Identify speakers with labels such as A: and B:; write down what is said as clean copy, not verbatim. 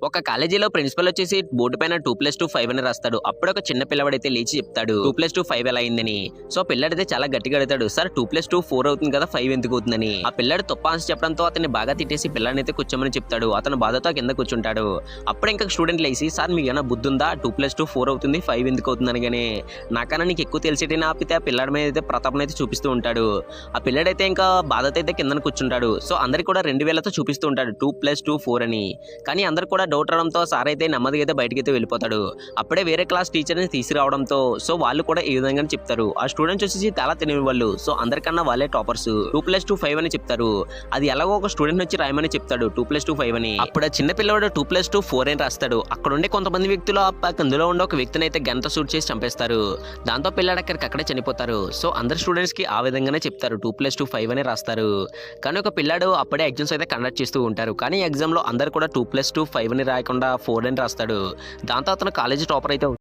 A: ఒక కాలేజీలో ప్రిన్సిపల్ వచ్చేసి బోర్డు పైన 2+2 5 అని రాస్తాడు. అప్పుడు ఒక చిన్న పిల్లవాడైతే లేచి చెప్తాడు 2+2 5 ఎలా అయిందని. సో పిల్లాడైతే చాలా గట్టిగా అడుగుతాడు, సార్ 2+2 4 అవుతుంది కదా 5 ఎందుకు అవుతుందని. ఆ పిల్లాడు తప్ప ఆన్సర్ చెప్పడంతో అతన్ని బాగా తిట్టేసి పిల్లాడిని అయితే కూర్చోమని చెప్తాడు. అతను బాధతో కింద కూర్చుంటాడు. అప్పుడు ఇంకా స్టూడెంట్ లేచి, సార్ మీకు ఏమైనా బుద్ధి ఉందా, 2+2 4 అవుతుంది 5 ఎందుకు అవుతుంది అనగానే, నాకన్నా నీకు ఎక్కువ తెలిసేటైనా ఆపితే ఆ పిల్లాడి మీద అయితే ప్రతాపం అయితే చూపిస్తూ ఉంటాడు. ఆ పిల్లాడైతే ఇంకా బాధతో అయితే కింద కూర్చుంటాడు. సో అందరికి కూడా 2 వేలతో చూపిస్తూ ఉంటాడు 2+2 4 అని. కానీ అందరు కూడా డౌట్ రావడంతో సార్ అయితే నెమ్మదిగా అయితే బయటకైతే వెళ్ళిపోతాడు. అప్పుడే వేరే క్లాస్ టీచర్ని తీసుకురావడంతో సో వాళ్ళు కూడా ఈ విధంగా చెప్తారు. ఆ స్టూడెంట్స్ వచ్చేసి చాలా తెలియని వాళ్ళు. సో అందరికన్నా వాళ్ళే టాపర్స్. 2+2 5 అని చెప్తారు. అది ఎలాగో ఒక స్టూడెంట్ వచ్చి రాయమని చెప్తాడు 2+2 5 అని. అప్పుడు ఆ చిన్న పిల్లవాడు 2+2 4 అని రాస్తాడు. అక్కడ ఉండే కొంతమంది వ్యక్తులు అందులో ఉండే ఒక వ్యక్తిని అయితే గన్తో షూట్ చేసి చంపేస్తారు. దాంతో పిల్లాడు అక్కడే చనిపోతారు. సో అందరు స్టూడెంట్స్ కి ఆ విధంగానే చెప్తారు 2+2 5 అని రాస్తారు. కానీ ఒక పిల్లాడు అప్పుడే ఎగ్జామ్స్ అయితే కండక్ట్ చేస్తూ ఉంటారు. కానీ ఎగ్జామ్ లో అందరు కూడా 2+2 5 అని రాయకుండా 4 అని రాస్తాడు. దాంతో అతను కాలేజీ టాపర్ అయితే